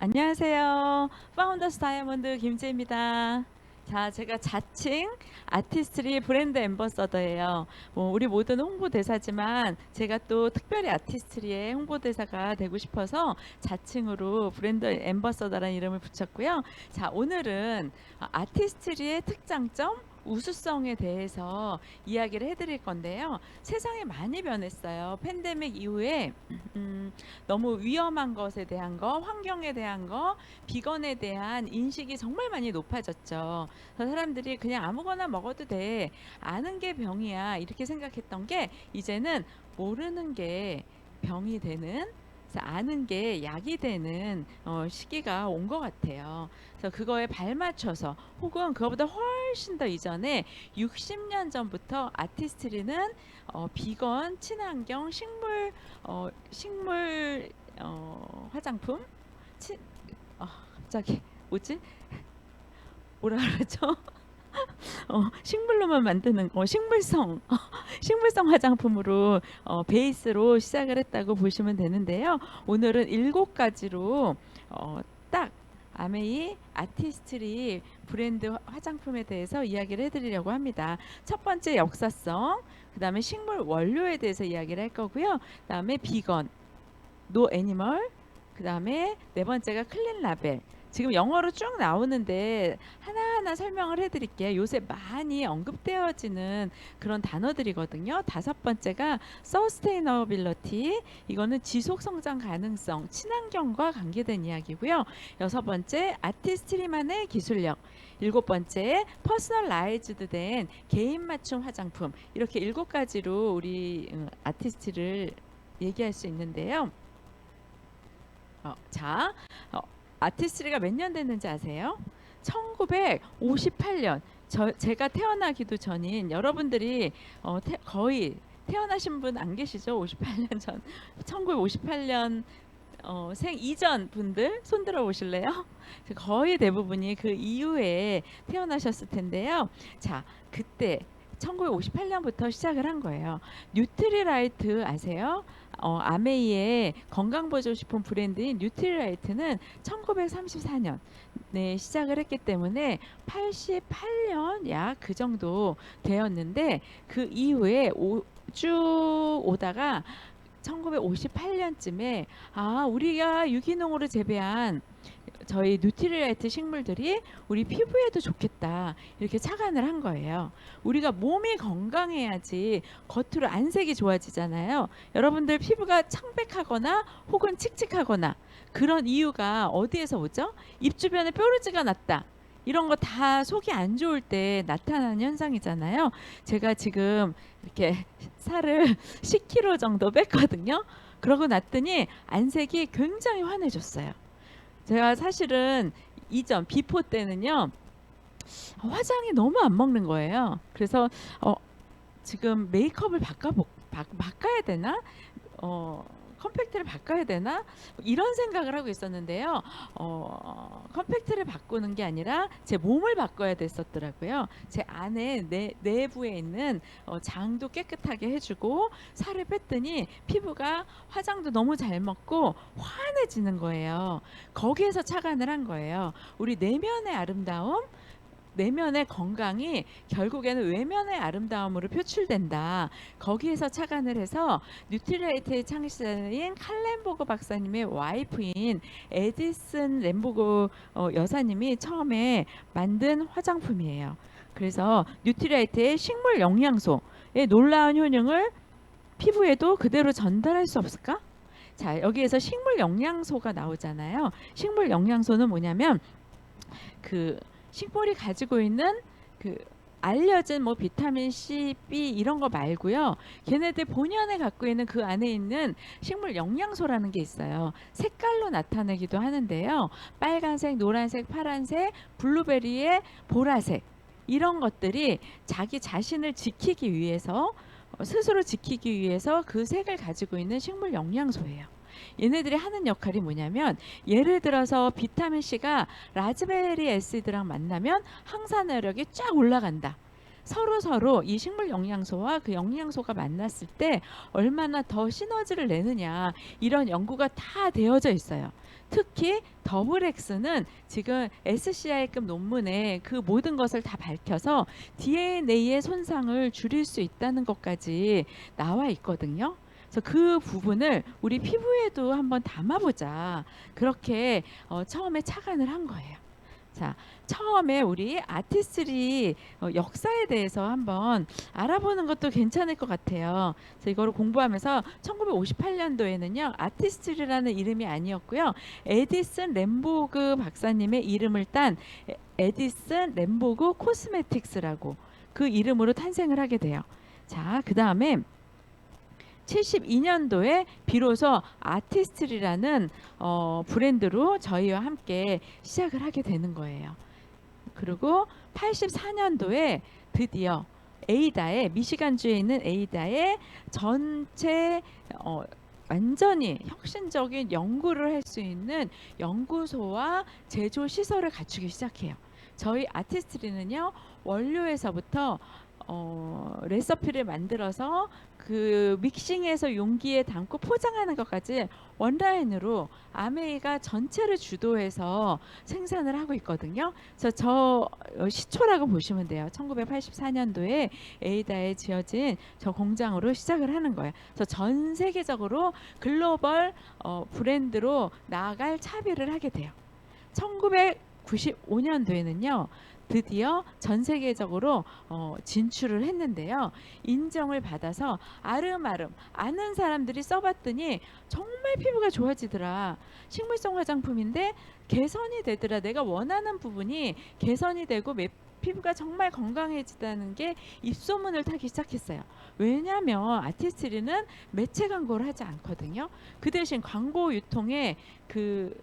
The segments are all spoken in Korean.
안녕하세요. 파운더스 다이아몬드 김지혜입니다. 자, 제가 자칭 아티스트리 브랜드 앰버서더예요. 우리 모두는 홍보대사지만 제가 또 특별히 아티스트리의 홍보대사가 되고 싶어서 자칭으로 브랜드 앰버서더라는 이름을 붙였고요. 자, 오늘은 아티스트리의 특장점, 우수성에 대해서 이야기를 해드릴 건데요. 세상이 많이 변했어요. 팬데믹 이후에 너무 위험한 것에 대한 거, 환경에 대한 거, 비건에 대한 인식이 정말 많이 높아졌죠. 그래서 사람들이 그냥 아무거나 먹어도 돼, 아는 게 병이야, 이렇게 생각했던 게 이제는 모르는 게 병이 되는, 그래서 아는 게 약이 되는 시기가 온 것 같아요. 그래서 그거에 발맞춰서 혹은 그거보다 훨씬 더 이전에 60년 전부터 아티스트리는 비건, 친환경, 식물 화장품, 치, 갑자기 뭐지? 뭐라 그러죠? 식물로만 만드는 식물성 화장품으로 베이스로 시작을 했다고 보시면 되는데요. 오늘은 7가지로 딱 아메이 아티스트리 브랜드 화장품에 대해서 이야기를 해드리려고 합니다. 첫 번째 역사성, 그 다음에 식물 원료에 대해서 이야기를 할 거고요. 그 다음에 비건, 노 애니멀, 그 다음에 네 번째가 클린 라벨. 지금 영어로 쭉 나오는데 하나하나 설명을 해드릴게요. 요새 많이 언급되어지는 그런 단어들이거든요. 다섯 번째가 서스테이너빌리티, 이거는 지속 성장 가능성, 친환경과 관계된 이야기고요. 여섯 번째 아티스트리만의 기술력, 일곱 번째 퍼스널라이즈드 된 개인 맞춤 화장품. 이렇게 7가지로 우리 아티스트를 얘기할 수 있는데요. 자, 아티스트리가 몇 년 됐는지 아세요? 1958년. 제가 태어나기도 전인, 여러분들이 거의 태어나신 분 안 계시죠? 58년 전, 1958년 생 이전 분들 손 들어 보실래요? 거의 대부분이 그 이후에 태어나셨을 텐데요. 자, 그때 1958년부터 시작을 한 거예요. 뉴트리라이트 아세요? 아메이의 건강보조식품 브랜드인 뉴트리라이트는 1934년 시작을 했기 때문에 88년 약 그 정도 되었는데, 그 이후에 쭉 오다가 1958년쯤에 우리가 유기농으로 재배한 저희 뉴트리라이트 식물들이 우리 피부에도 좋겠다, 이렇게 착안을 한 거예요. 우리가 몸이 건강해야지 겉으로 안색이 좋아지잖아요. 여러분들 피부가 청백하거나 혹은 칙칙하거나 그런 이유가 어디에서 오죠? 입 주변에 뾰루지가 났다, 이런 거 다 속이 안 좋을 때 나타나는 현상이잖아요. 제가 지금 이렇게 살을 10kg 정도 뺐거든요. 그러고 났더니 안색이 굉장히 환해졌어요. 제가 사실은 이전 비포 때는요, 화장이 너무 안 먹는 거예요. 그래서 지금 메이크업을 바꿔야 되나? 컴팩트를 바꿔야 되나? 이런 생각을 하고 있었는데요. 컴팩트를 바꾸는 게 아니라 제 몸을 바꿔야 됐었더라고요. 제 안에 내부에 있는 장도 깨끗하게 해주고 살을 뺐더니 피부가 화장도 너무 잘 먹고 환해지는 거예요. 거기에서 착안을 한 거예요. 우리 내면의 아름다움, 내면의 건강이 결국에는 외면의 아름다움으로 표출된다. 거기에서 착안을 해서 뉴트리라이트의 창시자인 칼 램보그 박사님의 와이프인 에디슨 램보그 여사님이 처음에 만든 화장품이에요. 그래서 뉴트리라이트의 식물 영양소의 놀라운 효능을 피부에도 그대로 전달할 수 없을까? 자, 여기에서 식물 영양소가 나오잖아요. 식물 영양소는 뭐냐면 그 식물이 가지고 있는 그 알려진 비타민 C, B 이런 거 말고요. 걔네들 본연에 갖고 있는 그 안에 있는 식물 영양소라는 게 있어요. 색깔로 나타내기도 하는데요. 빨간색, 노란색, 파란색, 블루베리의 보라색, 이런 것들이 자기 자신을 지키기 위해서, 스스로 지키기 위해서 그 색을 가지고 있는 식물 영양소예요. 얘네들이 하는 역할이 뭐냐면, 예를 들어서 비타민C가 라즈베리 애시드랑 만나면 항산화력이 쫙 올라간다. 서로 이 식물 영양소와 그 영양소가 만났을 때 얼마나 더 시너지를 내느냐, 이런 연구가 다 되어져 있어요. 특히 더블 X는 지금 SCI급 논문에 그 모든 것을 다 밝혀서 DNA의 손상을 줄일 수 있다는 것까지 나와 있거든요. 그래서 그 부분을 우리 피부에도 한번 담아보자. 그렇게 처음에 착안을 한 거예요. 자, 처음에 우리 아티스트리 역사에 대해서 한번 알아보는 것도 괜찮을 것 같아요. 그래서 이거를 공부하면서 1958년도에는요, 아티스트리라는 이름이 아니었고요, 에디슨 램보그 박사님의 이름을 딴 에디슨 램보그 코스메틱스라고 그 이름으로 탄생을 하게 돼요. 자, 그 다음에 72년도에 비로소 아티스트리라는 브랜드로 저희와 함께 시작을 하게 되는 거예요. 그리고 84년도에 드디어 에이다의 미시간주에 있는 에이다의 전체 완전히 혁신적인 연구를 할 수 있는 연구소와 제조 시설을 갖추기 시작해요. 저희 아티스트리는요, 원료에서부터 레시피를 만들어서 그 믹싱해서 용기에 담고 포장하는 것까지 원라인으로 아메이가 전체를 주도해서 생산을 하고 있거든요. 그래서 저 시초라고 보시면 돼요. 1984년도에 에이다에 지어진 저 공장으로 시작을 하는 거예요. 그래서 전 세계적으로 글로벌 브랜드로 나아갈 차별을 하게 돼요. 1995년도에는요. 드디어 전 세계적으로 진출을 했는데요. 인정을 받아서 아름아름 아는 사람들이 써봤더니 정말 피부가 좋아지더라. 식물성 화장품인데 개선이 되더라. 내가 원하는 부분이 개선이 되고 피부가 정말 건강해지다는 게 입소문을 타기 시작했어요. 왜냐하면 아티스트리는 매체 광고를 하지 않거든요. 그 대신 광고 유통의 그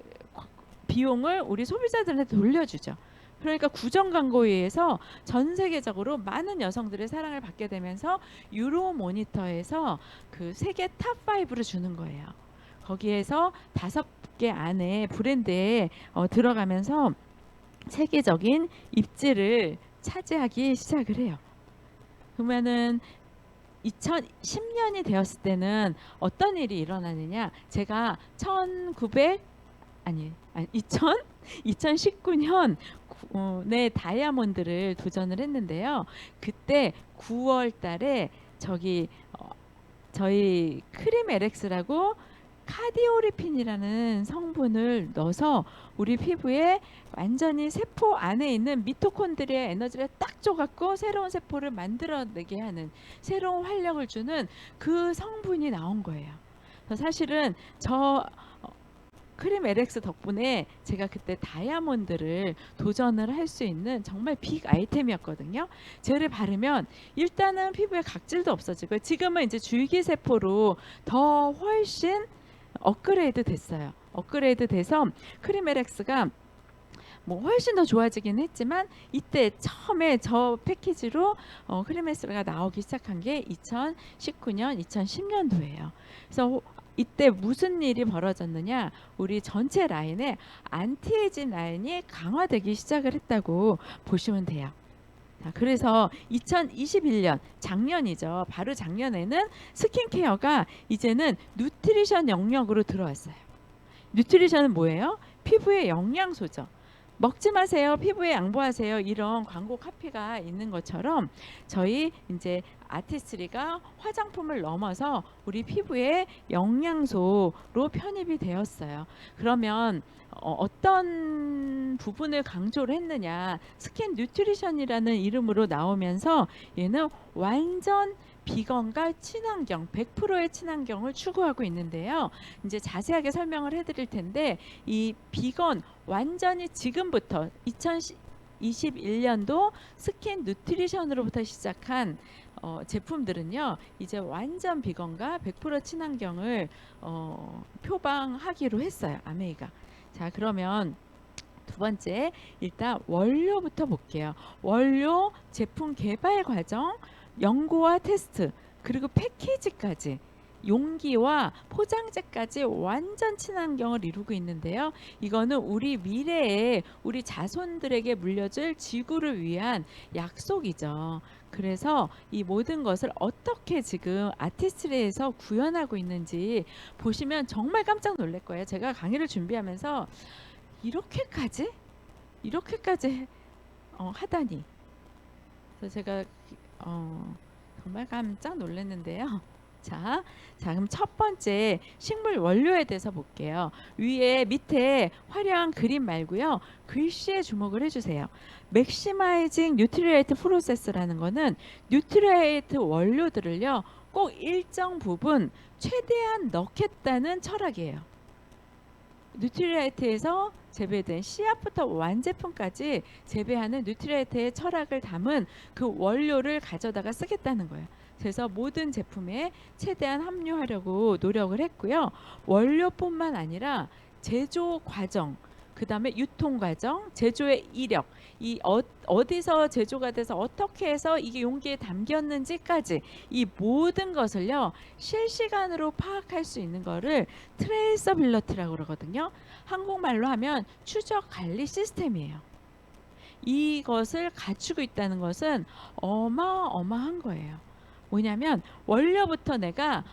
비용을 우리 소비자들한테 돌려주죠. 그러니까 구정 광고에 의해서 전 세계적으로 많은 여성들의 사랑을 받게 되면서 유로 모니터에서 그 세계 탑 5를 주는 거예요. 거기에서 5개 안에 브랜드에 들어가면서 세계적인 입지를 차지하기 시작을 해요. 그러면은 2010년이 되었을 때는 어떤 일이 일어나느냐? 제가 2019년 네, 다이아몬드를 도전을 했는데요. 그때 9월 달에 저희 크림 LX라고 카디오리핀이라는 성분을 넣어서 우리 피부에 완전히 세포 안에 있는 미토콘드리아 에너지를 딱 줘갖고 새로운 세포를 만들어내게 하는, 새로운 활력을 주는 그 성분이 나온 거예요. 사실은 저 크림 LX 덕분에 제가 그때 다이아몬드를 도전을 할 수 있는 정말 빅 아이템이었거든요. 젤을 바르면 일단은 피부에 각질도 없어지고, 지금은 이제 줄기세포로 더 훨씬 업그레이드 됐어요. 업그레이드 돼서 크림 LX가 뭐 훨씬 더 좋아지긴 했지만, 이때 처음에 저 패키지로 크림 LX가 나오기 시작한 게 2019년, 2010년도예요. 그래서 이때 무슨 일이 벌어졌느냐, 우리 전체 라인에 안티에이징 라인이 강화되기 시작을 했다고 보시면 돼요. 자, 그래서 2021년 작년이죠. 바로 작년에는 스킨케어가 이제는 누트리션 영역으로 들어왔어요. 누트리션은 뭐예요? 피부의 영양소죠. 먹지 마세요, 피부에 양보하세요, 이런 광고 카피가 있는 것처럼 저희 이제 아티스트리가 화장품을 넘어서 우리 피부의 영양소로 편입이 되었어요. 그러면 어떤 부분을 강조를 했느냐, 스킨 뉴트리션이라는 이름으로 나오면서 얘는 완전 비건과 친환경, 100%의 친환경을 추구하고 있는데요. 이제 자세하게 설명을 해드릴 텐데, 이 비건 완전히 지금부터 2021년도 스킨 뉴트리션으로부터 시작한 제품들은요, 이제 완전 비건과 100% 친환경을 표방하기로 했어요, 아메이가. 자, 그러면 두 번째, 일단 원료부터 볼게요. 원료, 제품 개발 과정, 연구와 테스트, 그리고 패키지까지 용기와 포장재까지 완전 친환경을 이루고 있는데요. 이거는 우리 미래에 우리 자손들에게 물려줄 지구를 위한 약속이죠. 그래서 이 모든 것을 어떻게 지금 아티스트리에서 구현하고 있는지 보시면 정말 깜짝 놀랄 거예요. 제가 강의를 준비하면서 이렇게까지 하다니. 그래서 제가 정말 깜짝 놀랐는데요. 자, 그럼 첫 번째 식물 원료에 대해서 볼게요. 밑에 화려한 그림 말고요. 글씨에 주목을 해주세요. 맥시마이징 뉴트리에이트 프로세스라는 거는 뉴트리에이트 원료들을요. 꼭 일정 부분 최대한 넣겠다는 철학이에요. 뉴트리에이트에서 재배된 씨앗부터 완제품까지 재배하는 뉴트리에이트의 철학을 담은 그 원료를 가져다가 쓰겠다는 거예요. 그래서 모든 제품에 최대한 함유하려고 노력을 했고요. 원료뿐만 아니라 제조 과정, 그 다음에 유통 과정, 제조의 이력, 어디서 제조가 돼서 어떻게 해서 이게 용기에 담겼는지까지 이 모든 것을요 실시간으로 파악할 수 있는 거를 트레이서빌리티라고 그러거든요. 한국말로 하면 추적 관리 시스템이에요. 이것을 갖추고 있다는 것은 어마어마한 거예요. 뭐냐면 원료부터 내가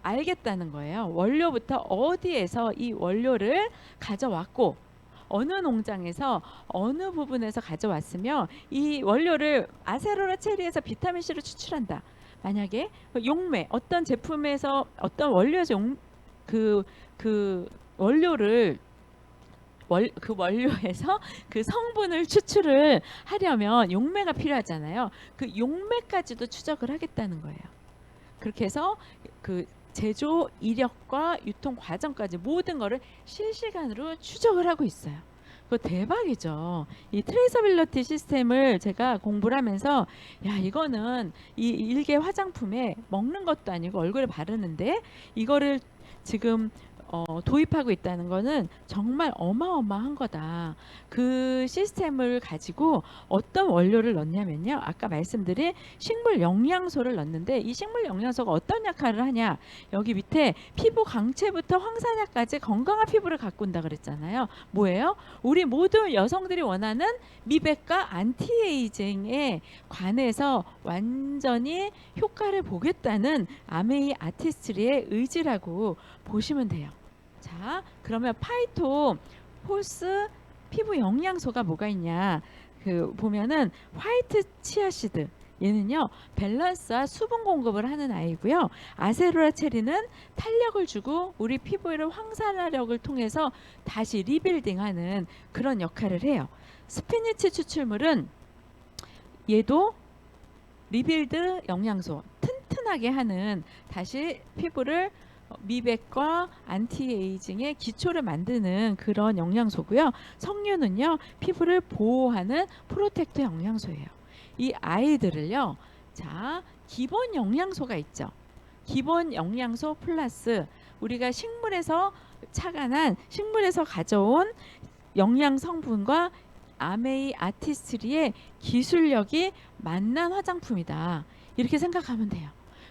알겠다는 거예요. 원료부터 어디에서 이 원료를 가져왔고 어느 농장에서 어느 부분에서 가져왔으며 이 원료를 아세로라 체리에서 비타민C를 추출한다. 만약에 용매 어떤 제품에서 어떤 원료에서 그 원료를 그 원료에서 그 성분을 추출을 하려면 용매가 필요하잖아요. 그 용매까지도 추적을 하겠다는 거예요. 그렇게 해서 그 제조 이력과 유통 과정까지 모든 거를 실시간으로 추적을 하고 있어요. 그거 대박이죠. 이 트레이서빌리티 시스템을 제가 공부를 하면서 야 이거는 이 일개 화장품에 먹는 것도 아니고 얼굴에 바르는데 이거를 지금 도입하고 있다는 거는 정말 어마어마한 거다. 그 시스템을 가지고 어떤 원료를 넣냐면요. 아까 말씀드린 식물 영양소를 넣는데 이 식물 영양소가 어떤 역할을 하냐. 여기 밑에 피부 강체부터 황산화까지 건강한 피부를 가꾼다 그랬잖아요. 뭐예요? 우리 모든 여성들이 원하는 미백과 안티에이징에 관해서 완전히 효과를 보겠다는 아메이 아티스트리의 의지라고 보시면 돼요. 자, 그러면 파이토 홀스 피부 영양소가 뭐가 있냐? 보면은 화이트 치아시드 얘는요 밸런스와 수분 공급을 하는 아이고요. 아세로라 체리는 탄력을 주고 우리 피부의 황산화력을 통해서 다시 리빌딩하는 그런 역할을 해요. 스피니치 추출물은 얘도 리빌드 영양소 튼튼하게 하는 다시 피부를 미백과 안티에이징의 기초를 만드는 그런 영양소고요. 석류는요 피부를 보호하는 프로텍터 영양소예요. 이 아이들을요 자 기본 영양소가 있죠. 기본 영양소 플러스 우리가 식물에서 가져온 영양 성분과 아메이 아티스트리의 기술력이 만난 화장품이다. 이렇게 생각하면 돼요.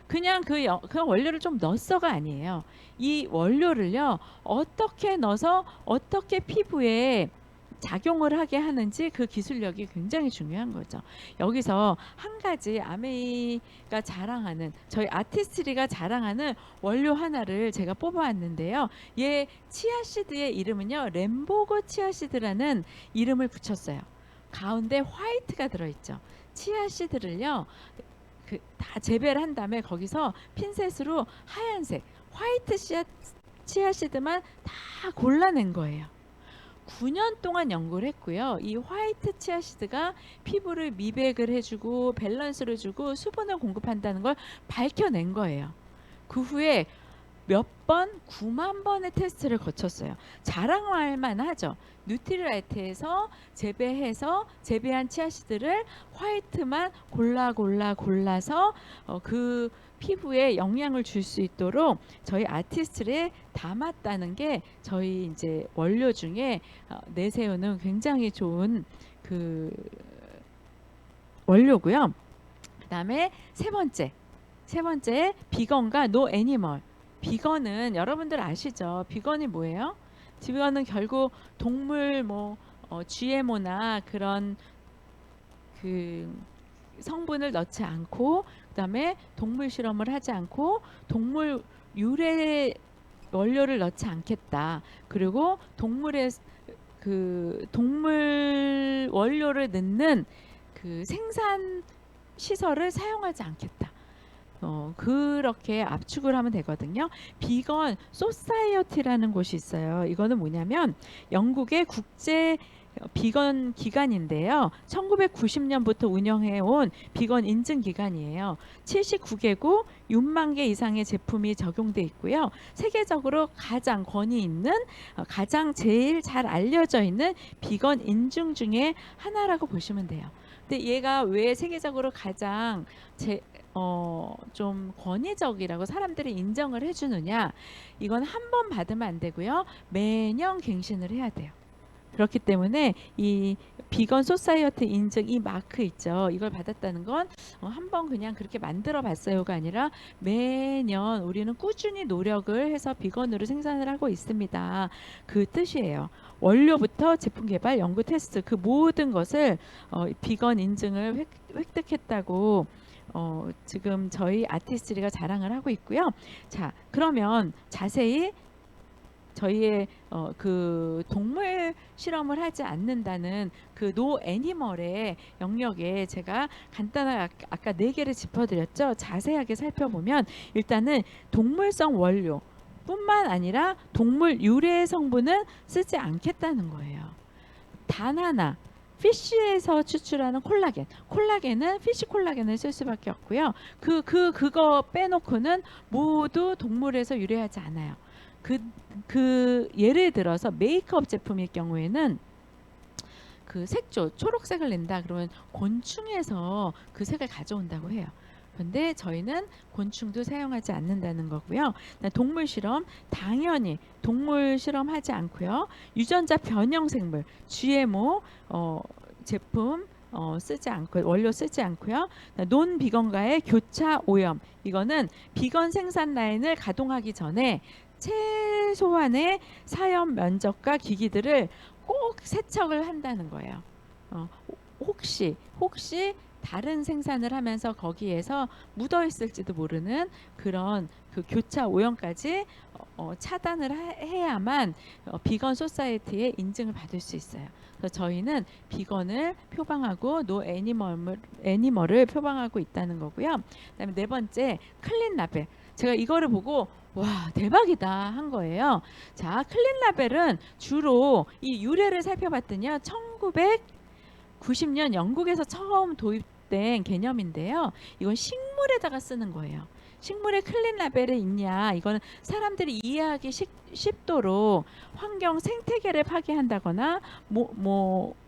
그냥 그 원료를 좀 넣어서가 아니에요. 이 원료를요 어떻게 넣어서 어떻게 피부에 작용을 하게 하는지 그 기술력이 굉장히 중요한 거죠. 여기서 한 가지 아메이가 자랑하는 저희 아티스트리가 자랑하는 원료 하나를 제가 뽑아왔는데요. 얘 치아시드의 이름은요 램보고 치아시드라는 이름을 붙였어요. 가운데 화이트가 들어있죠. 치아시드를요 다 재배를 한 다음에 거기서 핀셋으로 하얀색 화이트 치아시드만 다 골라낸 거예요. 9년 동안 연구를 했고요. 이 화이트 치아시드가 피부를 미백을 해주고 밸런스를 주고 수분을 공급한다는 걸 밝혀낸 거예요. 그 후에 몇 번, 9만 번의 테스트를 거쳤어요. 자랑할 만하죠. 뉴트리라이트에서 재배한 치아시드를 화이트만 골라서 그 피부에 영향을 줄 수 있도록 저희 아티스트에 담았다는 게 저희 이제 원료 중에 내세우는 굉장히 좋은 그 원료고요. 그다음에 세 번째 세 번째, 비건과 노 애니멀. 비건은 여러분들 아시죠? 비건이 뭐예요? 비건은 결국 동물 GMO나 그런 그 성분을 넣지 않고, 그다음에 동물 실험을 하지 않고 동물 유래 원료를 넣지 않겠다. 그리고 동물 원료를 넣는 그 생산 시설을 사용하지 않겠다. 그렇게 압축을 하면 되거든요. 비건 소사이어티라는 곳이 있어요. 이거는 뭐냐면 영국의 국제 비건 기관인데요. 1990년부터 운영해 온 비건 인증 기관이에요. 79개국 6만 개 이상의 제품이 적용돼 있고요. 세계적으로 가장 권위 있는, 가장 제일 잘 알려져 있는 비건 인증 중에 하나라고 보시면 돼요. 근데 얘가 왜 세계적으로 가장 좀 권위적이라고 사람들이 인정을 해주느냐? 이건 한 번 받으면 안 되고요. 매년 갱신을 해야 돼요. 그렇기 때문에 이 비건 소사이어티 인증 이 마크 있죠. 이걸 받았다는 건 한번 그냥 그렇게 만들어 봤어요가 아니라 매년 우리는 꾸준히 노력을 해서 비건으로 생산을 하고 있습니다. 그 뜻이에요. 원료부터 제품 개발, 연구, 테스트 그 모든 것을 비건 인증을 획득했다고 지금 저희 아티스트리가 자랑을 하고 있고요. 자, 그러면 자세히 저희의 그 동물 실험을 하지 않는다는 그 노 애니멀의 영역에 제가 간단하게 아까 4개를 짚어드렸죠. 자세하게 살펴보면 일단은 동물성 원료 뿐만 아니라 동물 유래 성분은 쓰지 않겠다는 거예요. 단 하나, 피쉬에서 추출하는 콜라겐은 피쉬 콜라겐을 쓸 수밖에 없고요. 그거 빼놓고는 모두 동물에서 유래하지 않아요. 예를 들어서 메이크업 제품일 경우에는 그 색조 초록색을 낸다 그러면 곤충에서 그 색을 가져온다고 해요. 그런데 저희는 곤충도 사용하지 않는다는 거고요. 동물 실험 당연히 동물 실험하지 않고요. 유전자 변형 생물 GMO 제품 쓰지 않고 원료 쓰지 않고요. 논 비건과의 교차 오염 이거는 비건 생산 라인을 가동하기 전에 최소한의 사용 면적과 기기들을 꼭 세척을 한다는 거예요. 혹시 다른 생산을 하면서 거기에서 묻어 있을지도 모르는 그런 그 교차 오염까지 차단을 해야만 비건 소사이어티의 인증을 받을 수 있어요. 그래서 저희는 비건을 표방하고 노 애니멀을 표방하고 있다는 거고요. 그다음에 네 번째 클린 라벨. 제가 이거를 보고 와 대박이다 한 거예요. 자, 클린 라벨은 주로 이 유래를 살펴봤더니요. 1990년 영국에서 처음 도입된 개념인데요. 이건 식물에다가 쓰는 거예요. 식물에 클린 라벨이 있냐? 이거는 사람들이 이해하기 쉽도록 환경 생태계를 파괴한다거나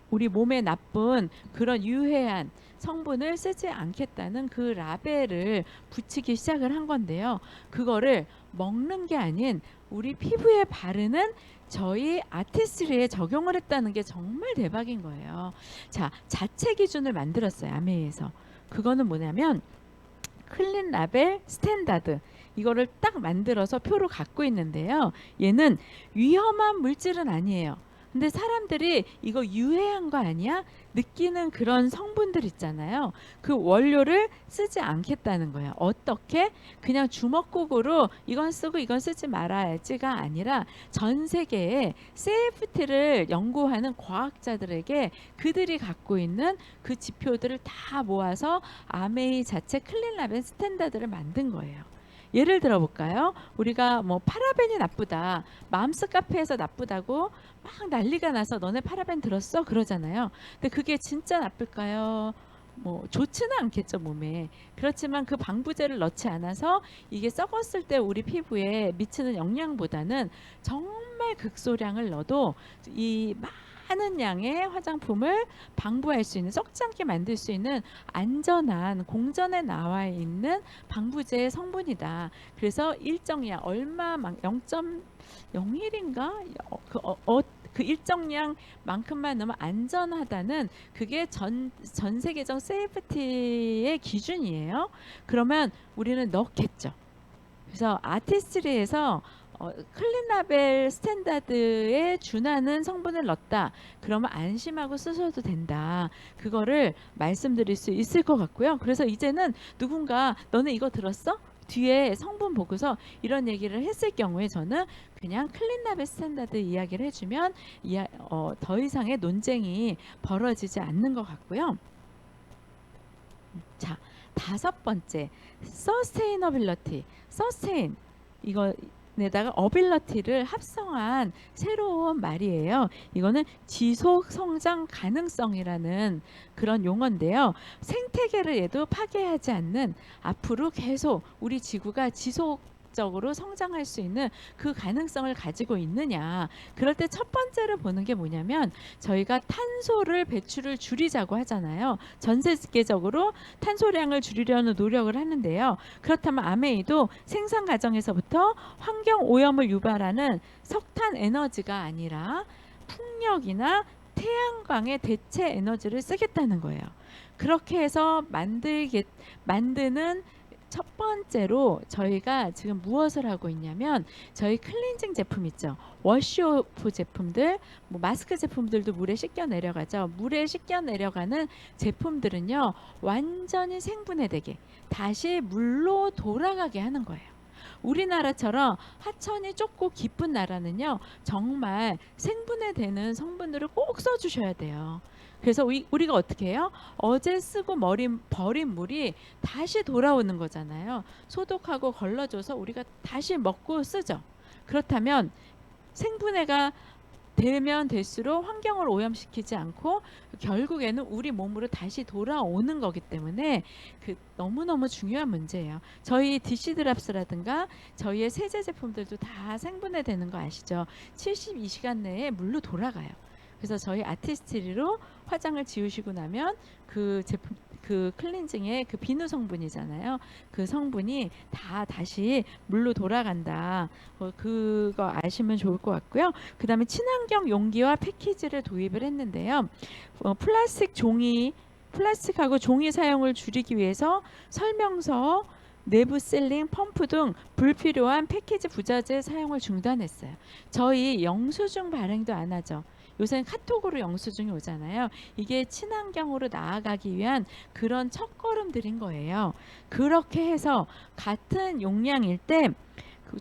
우리 몸에 나쁜 그런 유해한 성분을 쓰지 않겠다는 그 라벨을 붙이기 시작을 한 건데요. 그거를 먹는 게 아닌 우리 피부에 바르는 저희 아티스트리에 적용을 했다는 게 정말 대박인 거예요. 자, 자체 기준을 만들었어요. 아메이에서. 그거는 뭐냐면 클린 라벨 스탠다드 이거를 딱 만들어서 표로 갖고 있는데요. 얘는 위험한 물질은 아니에요. 근데 사람들이 이거 유해한 거 아니야? 느끼는 그런 성분들 있잖아요. 그 원료를 쓰지 않겠다는 거예요. 어떻게? 그냥 주먹구구로 이건 쓰고 이건 쓰지 말아야지가 아니라 전 세계에 세이프티를 연구하는 과학자들에게 그들이 갖고 있는 그 지표들을 다 모아서 아메이 자체 클린 라벨 스탠다드를 만든 거예요. 예를 들어 볼까요? 우리가 파라벤이 나쁘다. 맘스 카페에서 나쁘다고 막 난리가 나서 너네 파라벤 들었어? 그러잖아요. 근데 그게 진짜 나쁠까요? 좋지는 않겠죠, 몸에. 그렇지만 그 방부제를 넣지 않아서 이게 썩었을 때 우리 피부에 미치는 영향보다는 정말 극소량을 넣어도 이 많은 양의 화장품을 방부할 수 있는, 썩지 않게 만들 수 있는 안전한 공전에 나와 있는 방부제 성분이다. 그래서 일정량 얼마 0.01인가 그 일정량만큼만 넣으면 안전하다는 그게 전 세계적 세이프티의 기준이에요. 그러면 우리는 넣겠죠. 그래서 아티스트리에서 클린라벨 스탠다드에 준하는 성분을 넣었다. 그러면 안심하고 쓰셔도 된다. 그거를 말씀드릴 수 있을 것 같고요. 그래서 이제는 누군가 너네 이거 들었어? 뒤에 성분 보고서 이런 얘기를 했을 경우에 저는 그냥 클린라벨 스탠다드 이야기를 해주면 더 이상의 논쟁이 벌어지지 않는 것 같고요. 자, 5번째, 서스테이너빌리티. 서스테인, 이거에다가 어빌리티를 합성한 새로운 말이에요. 이거는 지속 성장 가능성이라는 그런 용어인데요. 생태계를 얘도 파괴하지 않는, 앞으로 계속 우리 지구가 지속적으로 성장할 수 있는 그 가능성을 가지고 있느냐. 그럴 때 첫 번째로 보는 게 뭐냐면, 저희가 탄소를 배출을 줄이자고 하잖아요. 전 세계적으로 탄소량을 줄이려는 노력을 하는데요. 그렇다면 아메이도 생산 과정에서부터 환경 오염을 유발하는 석탄 에너지가 아니라 풍력이나 태양광의 대체 에너지를 쓰겠다는 거예요. 그렇게 해서 만드는 첫 번째로 저희가 지금 무엇을 하고 있냐면, 저희 클렌징 제품 있죠. 워시오프 제품들, 뭐 마스크 제품들도 물에 씻겨 내려가죠. 물에 씻겨 내려가는 제품들은요, 완전히 생분해되게 다시 물로 돌아가게 하는 거예요. 우리나라처럼 하천이 좁고 깊은 나라는요, 정말 생분해되는 성분들을 꼭 써주셔야 돼요. 그래서 우리가 어떻게 해요? 어제 쓰고 버린 물이 다시 돌아오는 거잖아요. 소독하고 걸러줘서 우리가 다시 먹고 쓰죠. 그렇다면 생분해가 되면 될수록 환경을 오염시키지 않고 결국에는 우리 몸으로 다시 돌아오는 거기 때문에 너무너무 중요한 문제예요. 저희 디시드랍스라든가 저희의 세제 제품들도 다 생분해 되는 거 아시죠? 72시간 내에 물로 돌아가요. 그래서 저희 아티스트리로 화장을 지우시고 나면 그 제품, 그 클렌징의 그 비누 성분이잖아요. 그 성분이 다 다시 물로 돌아간다. 그거 아시면 좋을 것 같고요. 그 다음에 친환경 용기와 패키지를 도입을 했는데요. 플라스틱하고 종이 사용을 줄이기 위해서 설명서, 내부 셀링, 펌프 등 불필요한 패키지 부자재 사용을 중단했어요. 저희 영수증 발행도 안 하죠. 요새는 카톡으로 영수증이 오잖아요. 이게 친환경으로 나아가기 위한 그런 첫걸음들인 거예요. 그렇게 해서 같은 용량일 때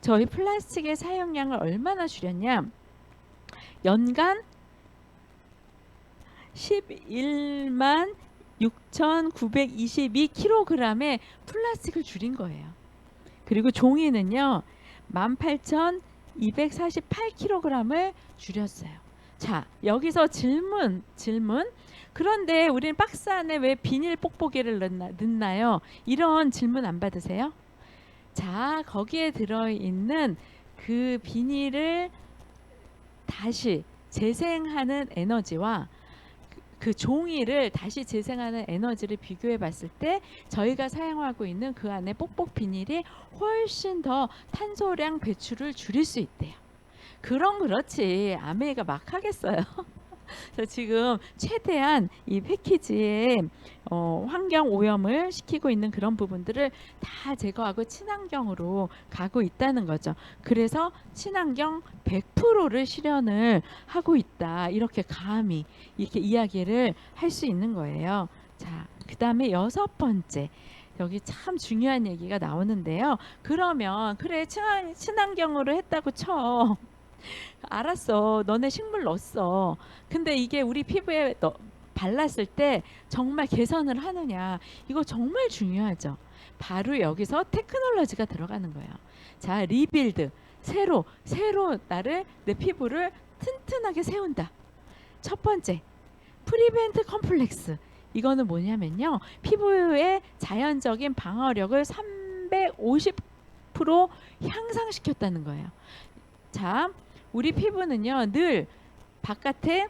저희 플라스틱의 사용량을 얼마나 줄였냐? 연간 11만 6,922kg의 플라스틱을 줄인 거예요. 그리고 종이는요, 18,248kg을 줄였어요. 자, 여기서 질문. 그런데 우리는 박스 안에 왜 비닐 뽁뽁이를 넣나요? 이런 질문 안 받으세요? 자, 거기에 들어있는 그 비닐을 다시 재생하는 에너지와 그 종이를 다시 재생하는 에너지를 비교해 봤을 때 저희가 사용하고 있는 그 안에 뽁뽁 비닐이 훨씬 더 탄소량 배출을 줄일 수 있대요. 그렇지. 아메이가 막 하겠어요. 그래서 지금 최대한 이 패키지에 환경 오염을 시키고 있는 그런 부분들을 다 제거하고 친환경으로 가고 있다는 거죠. 그래서 친환경 100%를 실현을 하고 있다. 이렇게 감히 이렇게 이야기를 할 수 있는 거예요. 자, 그 다음에 6번째. 여기 참 중요한 얘기가 나오는데요. 그러면 그래 친환경으로 했다고 쳐. 알았어. 너네 식물 넣었어. 근데 이게 우리 피부에 발랐을 때 정말 개선을 하느냐. 이거 정말 중요하죠. 바로 여기서 테크놀로지가 들어가는 거예요. 자, 리빌드. 새로 내 피부를 튼튼하게 세운다. 첫 번째, 프리벤트 컴플렉스. 이거는 뭐냐면요. 피부의 자연적인 방어력을 350% 향상시켰다는 거예요. 자, 우리 피부는요, 늘 바깥에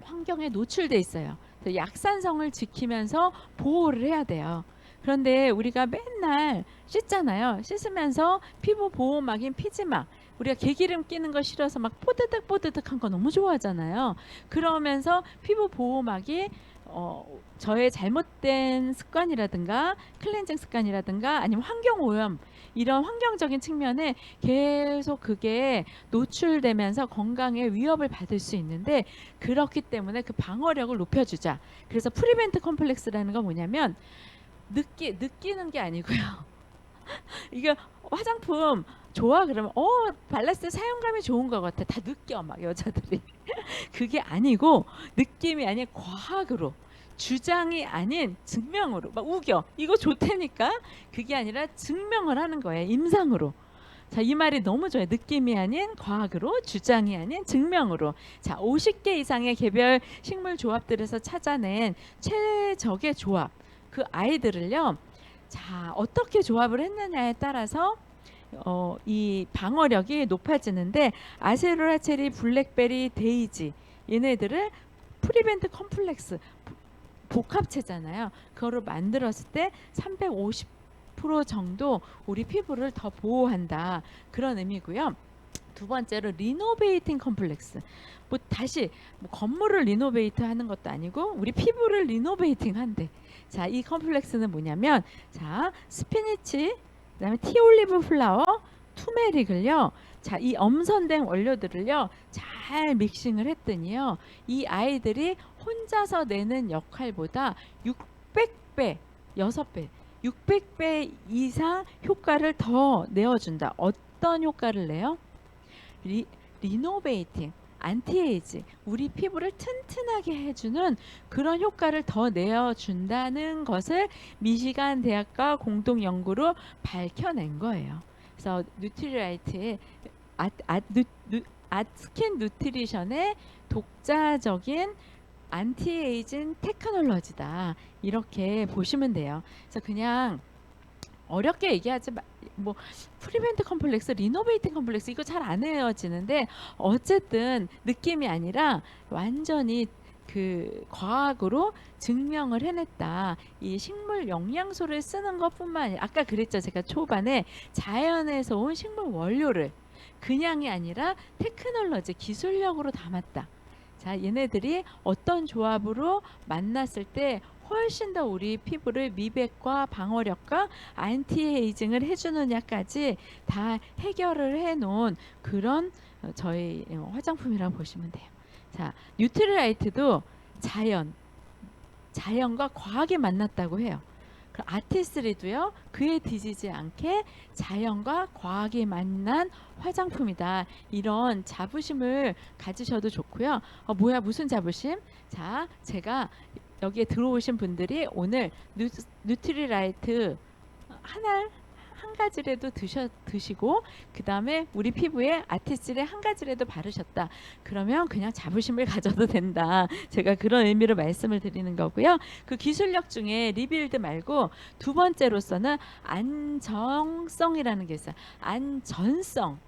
환경에 노출돼 있어요. 약산성을 지키면서 보호를 해야 돼요. 그런데 우리가 맨날 씻잖아요. 씻으면서 피부 보호막인 피지막, 우리가 개기름 끼는 거 싫어서 막 뽀드득 뽀드득한 거 너무 좋아하잖아요. 그러면서 피부 보호막이 저의 잘못된 습관이라든가 클렌징 습관이라든가 아니면 환경 오염 이런 환경적인 측면에 계속 그게 노출되면서 건강에 위협을 받을 수 있는데, 그렇기 때문에 그 방어력을 높여주자. 그래서 프리벤트 컴플렉스라는 건 뭐냐면 느끼는 게 아니고요. 이게 화장품 좋아 그러면 발랐을 때 사용감이 좋은 것 같아. 다 느껴 막 여자들이. 그게 아니고 느낌이 아닌 과학으로, 주장이 아닌 증명으로 막 우겨. 이거 좋다니까. 그게 아니라 증명을 하는 거예요. 임상으로. 자, 이 말이 너무 좋아요. 느낌이 아닌 과학으로, 주장이 아닌 증명으로. 자, 50개 이상의 개별 식물 조합들에서 찾아낸 최적의 조합. 그 아이들을요. 자, 어떻게 조합을 했느냐에 따라서 이 방어력이 높아지는데, 아세로라 체리, 블랙베리, 데이지 얘네들을 프리벤트 컴플렉스 복합체잖아요. 그거를 만들었을 때 350% 정도 우리 피부를 더 보호한다. 그런 의미고요. 두 번째로 리노베이팅 컴플렉스. 뭐 다시 건물을 리노베이트 하는 것도 아니고 우리 피부를 리노베이팅 한대. 자, 이 컴플렉스는 뭐냐면, 자, 스피니치, 그다음에 티올리브 플라워, 투메릭을요. 자, 이 엄선된 원료들을요. 잘 믹싱을 했더니요. 이 아이들이 혼자서 내는 역할보다 600배, 6배, 600배 이상 효과를 더 내어준다. 어떤 효과를 내요? 리노베이팅, 안티에이지, 우리 피부를 튼튼하게 해주는 그런 효과를 더 내어준다는 것을 미시간 대학과 공동 연구로 밝혀낸 거예요. 그래서 뉴트리라이트의 스킨 누트리션의 독자적인 안티에이징 테크놀로지다. 이렇게 보시면 돼요. 그래서 그냥 어렵게 얘기하지 뭐 프리벤트 컴플렉스, 리노베이팅 컴플렉스 이거 잘 안 헤어지는데, 어쨌든 느낌이 아니라 완전히 그 과학으로 증명을 해냈다. 이 식물 영양소를 쓰는 것뿐만 아니라, 아까 그랬죠, 제가 초반에 자연에서 온 식물 원료를 그냥이 아니라 테크놀로지, 기술력으로 담았다. 자, 얘네들이 어떤 조합으로 만났을 때 훨씬 더 우리 피부를 미백과 방어력과 안티에이징을 해주느냐까지 다 해결을 해놓은 그런 저희 화장품이라고 보시면 돼요. 자, 뉴트리라이트도 자연과 과학이 만났다고 해요. 아티스리도요, 그에 뒤지지 않게 자연과 과학이 만난 화장품이다. 이런 자부심을 가지셔도 좋고요. 뭐야, 무슨 자부심? 자, 제가 여기에 들어오신 분들이 오늘 뉴트리라이트 한 가지라도 드시고 그 다음에 우리 피부에 아티스를 한 가지라도 바르셨다. 그러면 그냥 자부심을 가져도 된다. 제가 그런 의미로 말씀을 드리는 거고요. 그 기술력 중에 리빌드 말고 두 번째로서는 안정성이라는 게 있어요. 안전성.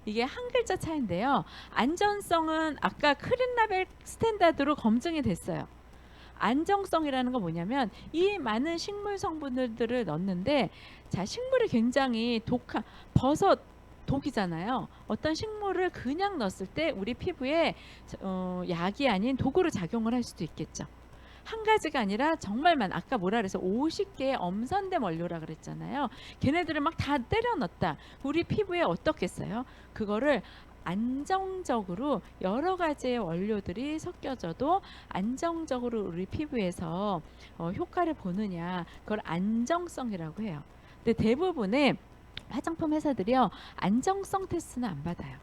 이게 한 글자 차이인데요. 안전성은 아까 크린라벨 스탠다드로 검증이 됐어요. 안정성이라는 건 뭐냐면, 이 많은 식물 성분들을 넣는데, 자, 식물이 굉장히 버섯 독이잖아요. 어떤 식물을 그냥 넣었을 때 우리 피부에 약이 아닌 도구로 작용을 할 수도 있겠죠. 한 가지가 아니라 정말 아까 뭐라 그래서 50개의 엄선된 원료라 그랬잖아요. 걔네들을 막 다 때려 넣었다. 우리 피부에 어떻겠어요? 그거를 안정적으로 여러 가지의 원료들이 섞여져도 안정적으로 우리 피부에서 효과를 보느냐, 그걸 안정성이라고 해요. 근데 대부분의 화장품 회사들이요, 안정성 테스트는 안 받아요.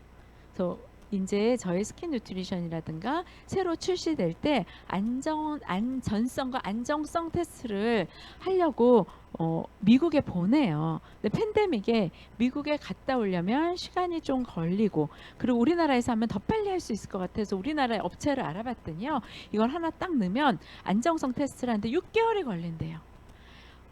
그래서 이제 저희 스킨 뉴트리션이라든가 새로 출시될 때 안전성과 안정성 테스트를 하려고 미국에 보내요. 근데 팬데믹에 미국에 갔다 오려면 시간이 좀 걸리고, 그리고 우리나라에서 하면 더 빨리 할 수 있을 것 같아서 우리나라의 업체를 알아봤더니요, 이걸 하나 딱 넣으면 안정성 테스트를 하는데 6개월이 걸린대요.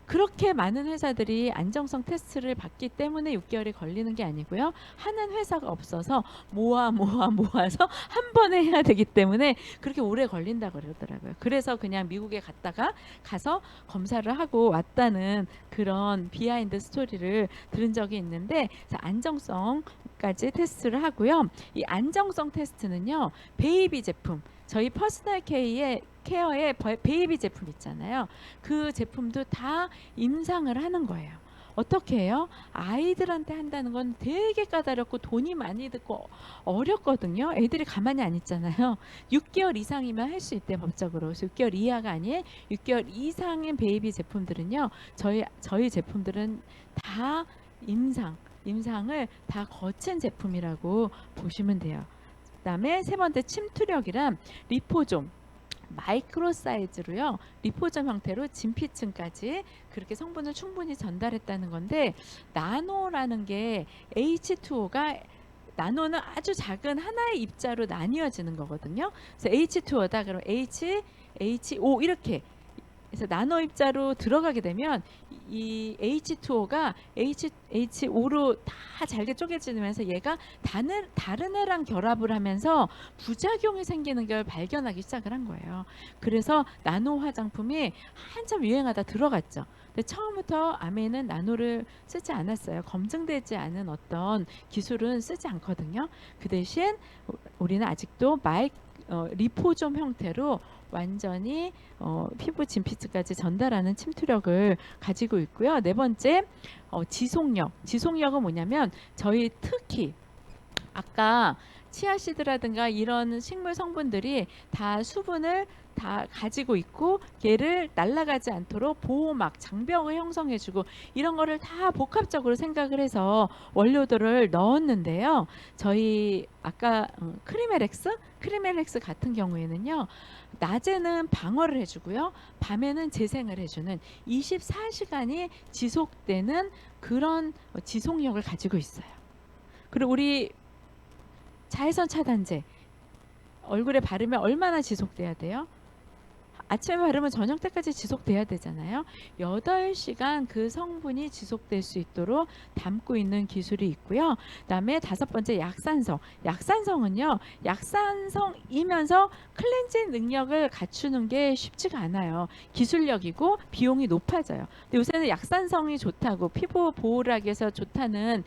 그렇게 많은 회사들이 안정성 테스트를 받기 때문에 6개월이 걸리는 게 아니고요. 하는 회사가 없어서 모아서 한 번에 해야 되기 때문에 그렇게 오래 걸린다고 그러더라고요. 그래서 그냥 미국에 가서 검사를 하고 왔다는 그런 비하인드 스토리를 들은 적이 있는데, 안정성까지 테스트를 하고요. 이 안정성 테스트는요, 베이비 제품, 저희 퍼스널 케어의 베이비 제품 있잖아요. 그 제품도 다 임상을 하는 거예요. 어떻게 해요? 아이들한테 한다는 건 되게 까다롭고 돈이 많이 들고 어렵거든요. 애들이 가만히 안 있잖아요. 6개월 이상이면 할 수 있대요, 법적으로. 그래서 6개월 이하가 아닌 6개월 이상인 베이비 제품들은요, 저희 제품들은 다 임상을 다 거친 제품이라고 보시면 돼요. 그다음에 세 번째, 침투력이란 리포좀, 마이크로 사이즈로요, 리포점 형태로 진피층까지 그렇게 성분을 충분히 전달했다는 건데, 나노라는 게 H2O가, 나노는 아주 작은 하나의 입자로 나뉘어지는 거거든요. 그래서 H2O다 그럼 HO 이렇게, 그래서 나노 입자로 들어가게 되면 이 H2O가 HO로 다 잘게 쪼개지면서 얘가 다른 애랑 결합을 하면서 부작용이 생기는 걸 발견하기 시작을 한 거예요. 그래서 나노 화장품이 한참 유행하다 들어갔죠. 근데 처음부터 아메는 나노를 쓰지 않았어요. 검증되지 않은 어떤 기술은 쓰지 않거든요. 그 대신 우리는 아직도 리포좀 형태로 완전히 피부 진피층까지 전달하는 침투력을 가지고 있고요. 네 번째, 지속력은 뭐냐면, 저희 특히 아까 치아씨드라든가 이런 식물 성분들이 다 수분을 다 가지고 있고, 얘를 날아가지 않도록 보호막, 장벽을 형성해주고, 이런 거를 다 복합적으로 생각을 해서 원료들을 넣었는데요. 저희 아까 크리멜렉스 같은 경우에는요, 낮에는 방어를 해주고요, 밤에는 재생을 해주는 24시간이 지속되는 그런 지속력을 가지고 있어요. 그리고 우리 자외선 차단제 얼굴에 바르면 얼마나 지속돼야 돼요? 아침에 바르면 저녁 때까지 지속돼야 되잖아요. 8시간 그 성분이 지속될 수 있도록 담고 있는 기술이 있고요. 그다음에 다섯 번째, 약산성. 약산성은요, 약산성이면서 클렌징 능력을 갖추는 게 쉽지가 않아요. 기술력이고 비용이 높아져요. 근데 요새는 약산성이 좋다고, 피부 보호를 하기 위해서 좋다는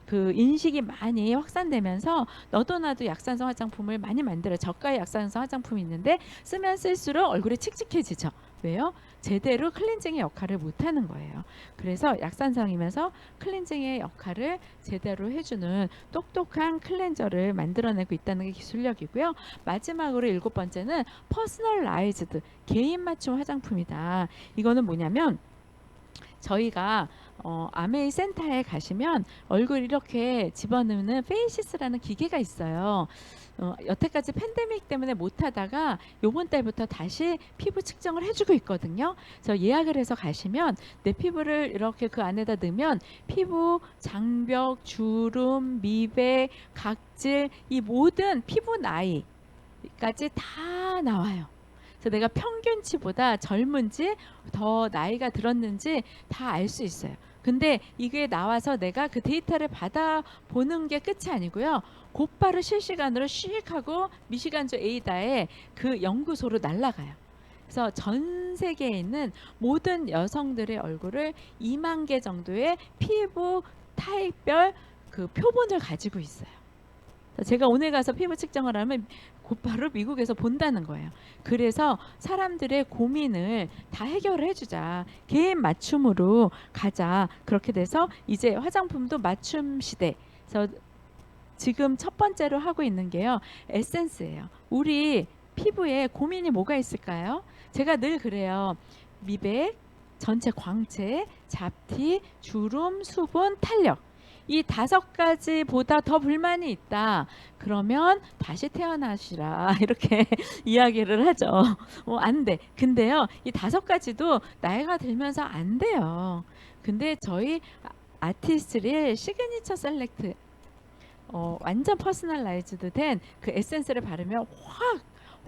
그 인식이 많이 확산되면서 너도 나도 약산성 화장품을 많이 만들어요. 저가의 약산성 화장품이 있는데 쓰면 쓸수록 얼굴이 칙칙해지죠. 왜요? 제대로 클렌징의 역할을 못하는 거예요. 그래서 약산성이면서 클렌징의 역할을 제대로 해주는 똑똑한 클렌저를 만들어내고 있다는 게 기술력이고요. 마지막으로 일곱 번째는 퍼스널라이즈드, 개인 맞춤 화장품이다. 이거는 뭐냐면, 저희가 아메이 센터에 가시면 얼굴 이렇게 집어넣는 페이시스라는 기계가 있어요. 여태까지 팬데믹 때문에 못하다가 요번 달부터 다시 피부 측정을 해주고 있거든요. 그래서 예약을 해서 가시면 내 피부를 이렇게 그 안에다 넣으면 피부 장벽, 주름, 미백, 각질, 이 모든 피부 나이까지 다 나와요. 그래서 내가 평균치보다 젊은지 더 나이가 들었는지 다 알 수 있어요. 근데 이게 나와서 내가 그 데이터를 받아보는 게 끝이 아니고요. 곧바로 실시간으로 씩 하고 미시간주 에이다에 그 연구소로 날아가요. 그래서 전 세계에 있는 모든 여성들의 얼굴을 2만 개 정도의 피부 타입별 그 표본을 가지고 있어요. 제가 오늘 가서 피부 측정을 하면 곧바로 미국에서 본다는 거예요. 그래서 사람들의 고민을 다 해결을 해주자, 개인 맞춤으로 가자. 그렇게 돼서 이제 화장품도 맞춤 시대. 그래서 지금 첫 번째로 하고 있는 게요, 에센스예요. 우리 피부에 고민이 뭐가 있을까요? 제가 늘 그래요. 미백, 전체 광채, 잡티, 주름, 수분, 탄력. 이 5가지보다 더 불만이 있다. 그러면 다시 태어나시라. 이렇게 이야기를 하죠. 안 돼. 근데요, 이 5가지도 나이가 들면서 안 돼요. 근데 저희 아티스트의 시그니처 셀렉트, 완전 퍼스널라이즈드 된 그 에센스를 바르면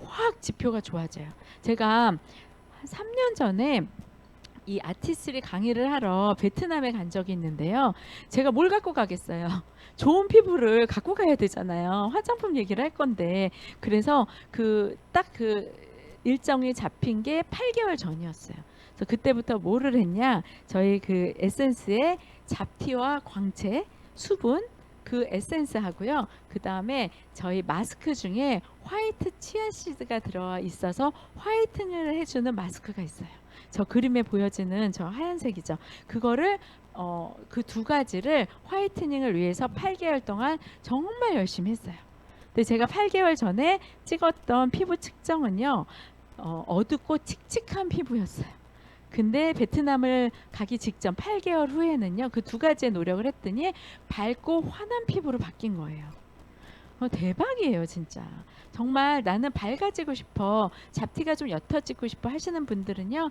확 지표가 좋아져요. 제가 3년 전에 이 아티스리 강의를 하러 베트남에 간 적이 있는데요. 제가 뭘 갖고 가겠어요. 좋은 피부를 갖고 가야 되잖아요. 화장품 얘기를 할 건데. 그래서 딱 그 일정이 잡힌 게 8개월 전이었어요. 그래서 그때부터 뭐를 했냐? 저희 그 에센스에 잡티와 광채, 수분, 그 에센스 하고요. 그 다음에 저희 마스크 중에 화이트 치아시드가 들어와 있어서 화이트닝을 해주는 마스크가 있어요. 저 그림에 보여지는 저 하얀색이죠. 그거를 그 두 가지를 화이트닝을 위해서 8개월 동안 정말 열심히 했어요. 근데 제가 8개월 전에 찍었던 피부 측정은요, 어둡고 칙칙한 피부였어요. 근데 베트남을 가기 직전 8개월 후에는요, 그 두 가지의 노력을 했더니 밝고 환한 피부로 바뀐 거예요. 대박이에요, 진짜. 정말 나는 밝아지고 싶어, 잡티가 좀 옅어지고 싶어 하시는 분들은요,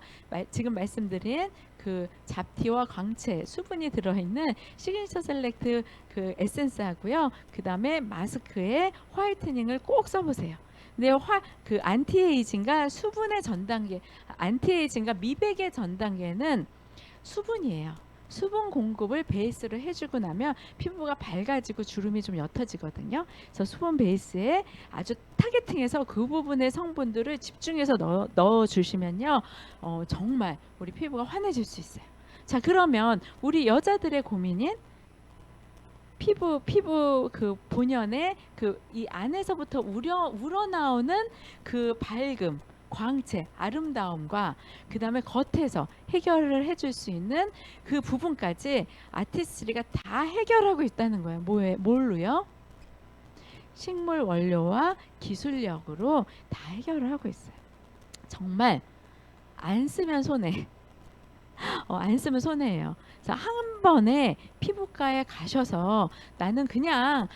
지금 말씀드린 그 잡티와 광채, 수분이 들어있는 시그니처 셀렉트 그 에센스 하고요, 그 다음에 마스크에 화이트닝을 꼭 써보세요. 근데 그 안티에이징과 수분의 전 단계, 안티에이징과 미백의 전 단계는 수분이에요. 수분 공급을 베이스로 해주고 나면 피부가 밝아지고 주름이 좀 옅어지거든요. 그래서 수분 베이스에 아주 타겟팅해서 그 부분의 성분들을 집중해서 넣어 주시면요, 정말 우리 피부가 환해질 수 있어요. 자, 그러면 우리 여자들의 고민인 피부 그 본연의 그 이 안에서부터 우러나오는 그 밝음, 광채, 아름다움과 그 다음에 겉에서 해결을 해줄 수 있는 그 부분까지 아티스트리가 다 해결하고 있다는 거예요. 뭘로요? 식물 원료와 기술력으로 다 해결을 하고 있어요. 정말 안 쓰면 손해. 안 쓰면 손해예요. 그래서 한 번에 피부과에 가셔서 나는 그냥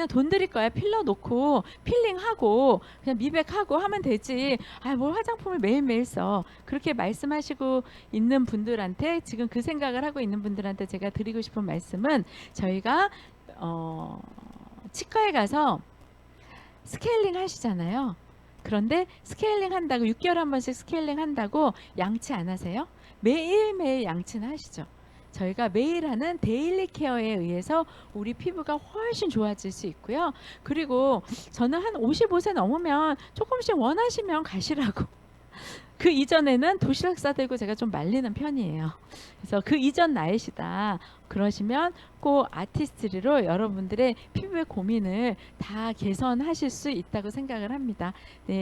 돈 들일 거야. 필러 놓고 필링하고 그냥 미백하고 하면 되지. 뭘 화장품을 매일매일 써. 그렇게 말씀하시고 있는 분들한테, 지금 그 생각을 하고 있는 분들한테 제가 드리고 싶은 말씀은, 저희가 치과에 가서 스케일링 하시잖아요. 그런데 스케일링 한다고 6개월에 한 번씩 스케일링 한다고 양치 안 하세요? 매일매일 양치는 하시죠. 저희가 매일 하는 데일리 케어에 의해서 우리 피부가 훨씬 좋아질 수 있고요. 그리고 저는 한 55세 넘으면 조금씩 원하시면 가시라고. 그 이전에는 도시락 싸들고 제가 좀 말리는 편이에요. 그래서 그 이전 나이시다 그러시면 꼭 아티스트리로 여러분들의 피부의 고민을 다 개선하실 수 있다고 생각을 합니다. 네.